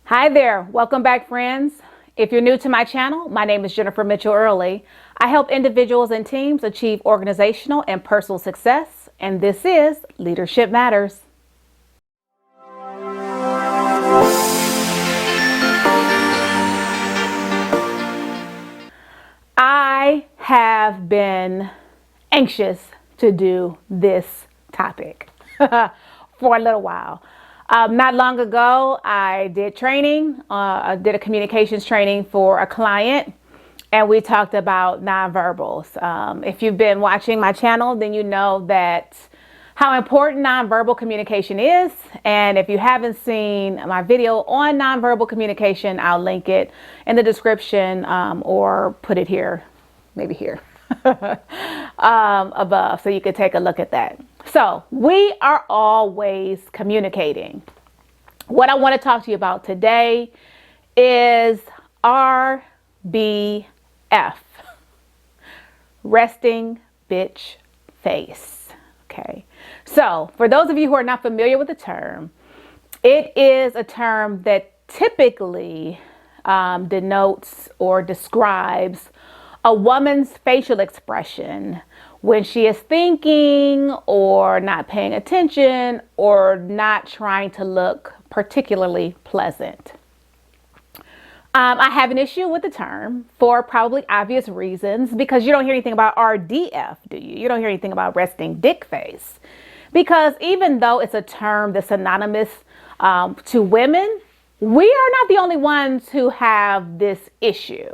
Hi there. Welcome back, friends. If you're new to my channel, my name is Jennifer Mitchell Early. I help individuals and teams achieve organizational and personal success, and this is Leadership Matters. I have been anxious to do this topic for a little while. Not long ago, I did training. I did a communications training for a client, and we talked about nonverbals. If you've been watching my channel, then you know that how important nonverbal communication is. And if you haven't seen my video on nonverbal communication, I'll link it in the description or put it here, maybe here. Above, so you could take a look at that. So we are always communicating. What I want to talk to you about today is RBF, resting bitch face. Okay, so for those of you who are not familiar with the term, it is a term that typically denotes or describes a woman's facial expression when she is thinking or not paying attention or not trying to look particularly pleasant. I have an issue with the term for probably obvious reasons, because you don't hear anything about RDF, do you? You don't hear anything about resting dick face. Because even though it's a term that's synonymous to women, we are not the only ones who have this issue.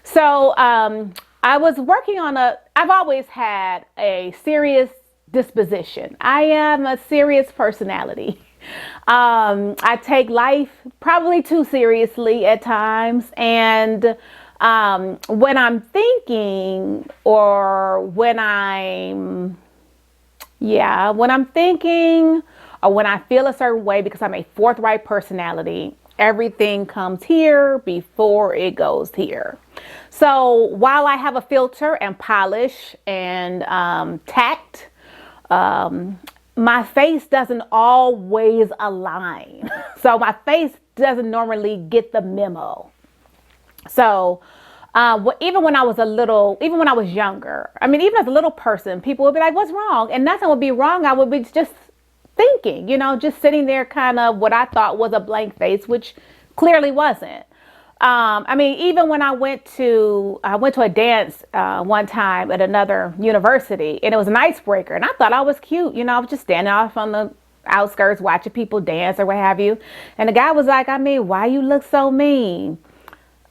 So I was working on I've always had a serious disposition. I am a serious personality. I take life probably too seriously at times. And when I'm thinking or when I'm thinking or when I feel a certain way, because I'm a forthright personality, everything comes here before it goes here. So while I have a filter and polish and tact, my face doesn't always align. So my face doesn't normally get the memo. So even when I was younger, even as a little person, people would be like, "What's wrong?" And nothing would be wrong. I would be just thinking, just sitting there, kind of what I thought was a blank face, which clearly wasn't. Even when I went to a dance one time at another university, and it was an icebreaker, and I thought I was cute. I was just standing off on the outskirts watching people dance or what have you. And the guy was like, "Why you look so mean?"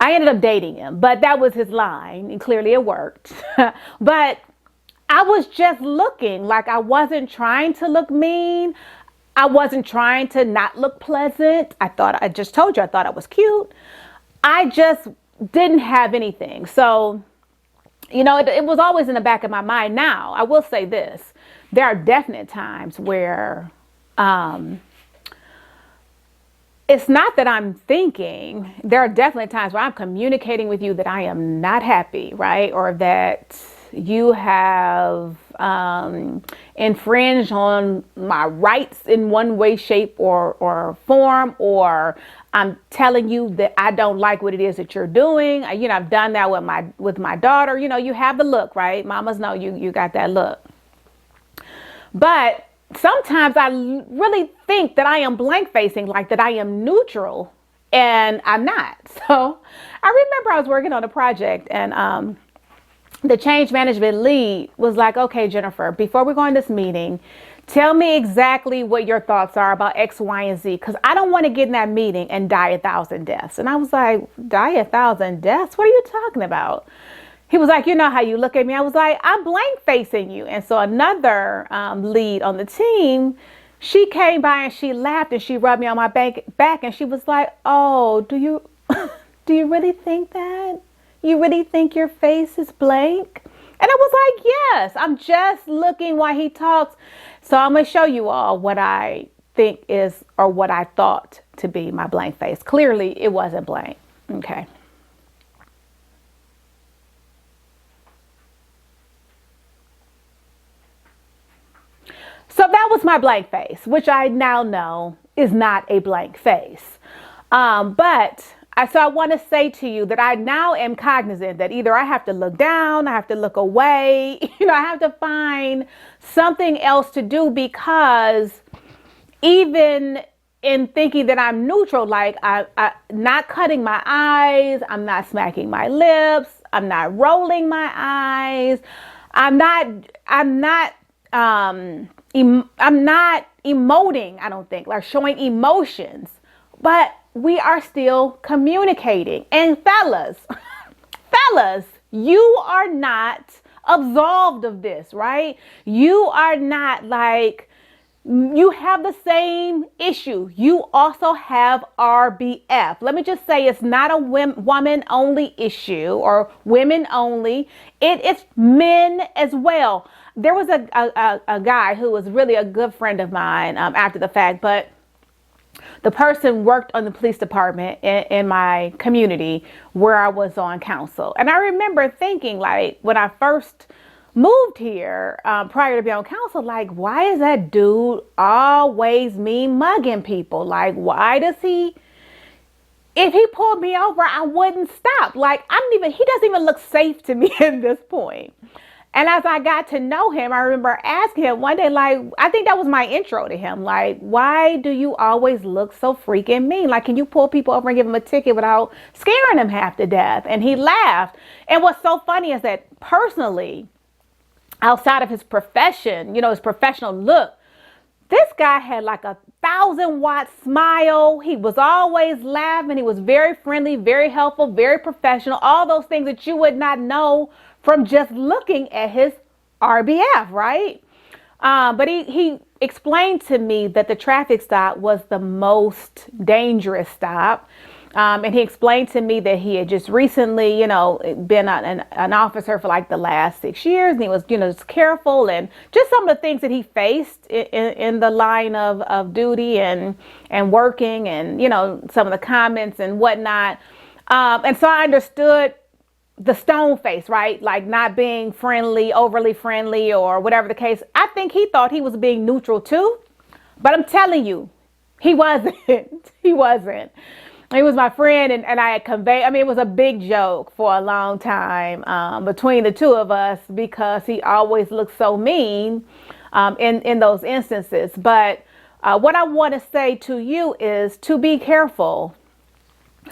I ended up dating him, but that was his line, and clearly it worked. But I was just looking like, I wasn't trying to look mean. I wasn't trying to not look pleasant. I just told you, I thought I was cute. I just didn't have anything. So, it was always in the back of my mind. Now, I will say this. There are definite times where it's not that I'm thinking. There are definitely times where I'm communicating with you that I am not happy, right? Or that you have infringed on my rights in one way, shape, or form, or I'm telling you that I don't like what it is that you're doing. I've done that with my daughter. You have the look, right? Mamas know you got that look. But sometimes I really think that I am blank facing, like that I am neutral, and I'm not. So I remember I was working on a project, and the change management lead was like, "Okay, Jennifer, before we go in this meeting, tell me exactly what your thoughts are about X, Y, and Z, because I don't want to get in that meeting and die 1,000 deaths." And I was like, "Die 1,000 deaths? What are you talking about?" He was like, "You know how you look at me." I was like, "I'm blank facing you." And so another lead on the team, she came by and she laughed and she rubbed me on my back, and she was like, "Oh, do you really think that? You really think your face is blank?" And I was like, "Yes, I'm just looking while he talks." So I'm going to show you all what I think is, or what I thought to be, my blank face. Clearly, it wasn't blank. Okay. So that was my blank face, which I now know is not a blank face. So I want to say to you that I now am cognizant that either I have to look down, I have to look away, I have to find something else to do, because even in thinking that I'm neutral, like I not cutting my eyes, I'm not smacking my lips, I'm not rolling my eyes, I'm not I'm not emoting, I don't think, like showing emotions, but we are still communicating. And fellas, you are not absolved of this, right? You are not like, you have the same issue. You also have RBF. Let me just say, it's not a woman only issue or women only. It is men as well. There was a guy who was really a good friend of mine after the fact, but the person worked on the police department in my community where I was on council. And I remember thinking, like, when I first moved here, prior to being on council, like, why is that dude always mugging people? Like, why does he, if he pulled me over, I wouldn't stop. Like, he doesn't even look safe to me at this point. And as I got to know him, I remember asking him one day, like, I think that was my intro to him. Like, why do you always look so freaking mean? Like, can you pull people over and give them a ticket without scaring them half to death? And he laughed. And what's so funny is that personally, outside of his profession, his professional look, this guy had like 1,000-watt smile. He was always laughing. He was very friendly, very helpful, very professional. All those things that you would not know from just looking at his RBF, right? But he explained to me that the traffic stop was the most dangerous stop. And he explained to me that he had just recently, been an officer for like the last 6 years. And he was, just careful, and just some of the things that he faced in the line of duty and working, and, some of the comments and whatnot. And so I understood the stone face, right? Like not being friendly, overly friendly, or whatever the case. I think he thought he was being neutral too, but I'm telling you, he wasn't. He wasn't. He was my friend, and I had conveyed, it was a big joke for a long time between the two of us, because he always looked so mean in those instances. But what I want to say to you is to be careful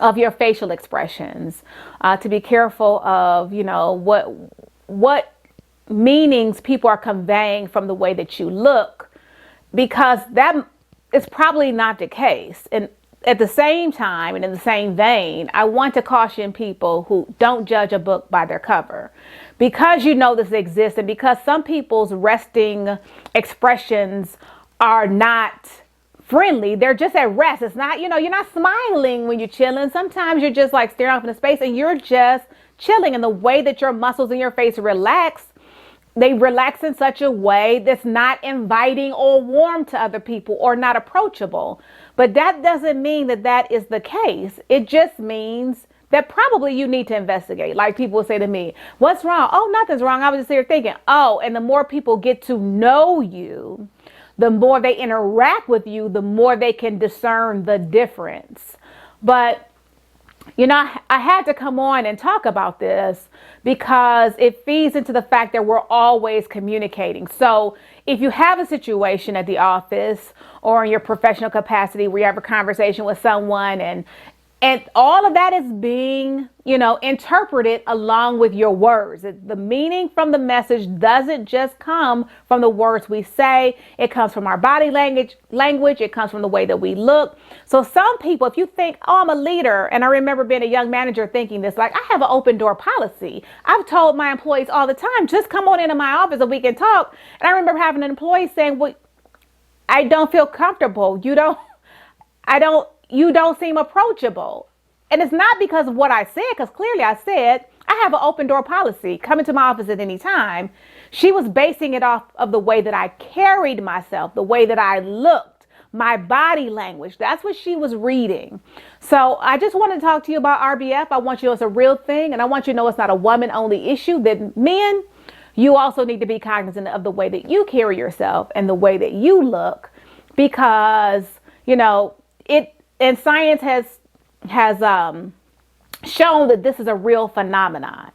of your facial expressions, to be careful of, what meanings people are conveying from the way that you look, because that is probably not the case. And at the same time, and in the same vein, I want to caution people who don't judge a book by their cover, because this exists, and because some people's resting expressions are not friendly. They're just at rest. It's not, you're not smiling when you're chilling. Sometimes you're just like staring off into space and you're just chilling. And the way that your muscles in your face relax, they relax in such a way that's not inviting or warm to other people, or not approachable. But that doesn't mean that that is the case. It just means that probably you need to investigate. Like people will say to me, what's wrong? Oh, nothing's wrong. I was just here thinking, oh, and the more people get to know you, the more they interact with you, the more they can discern the difference. But, I had to come on and talk about this because it feeds into the fact that we're always communicating. So if you have a situation at the office or in your professional capacity where you have a conversation with someone, and all of that is being, interpreted along with your words. The meaning from the message doesn't just come from the words we say. It comes from our body language. It comes from the way that we look. So some people, if you think, oh, I'm a leader, and I remember being a young manager thinking this, like, I have an open door policy. I've told my employees all the time, just come on into my office and we can talk. And I remember having an employee saying, well, I don't feel comfortable. You don't seem approachable. And it's not because of what I said, because clearly I said, I have an open door policy. Come into my office at any time. She was basing it off of the way that I carried myself, the way that I looked, my body language. That's what she was reading. So I just want to talk to you about RBF. I want you to know it's a real thing. And I want you to know it's not a woman only issue, that men, you also need to be cognizant of the way that you carry yourself and the way that you look, because, and science has has shown that this is a real phenomenon.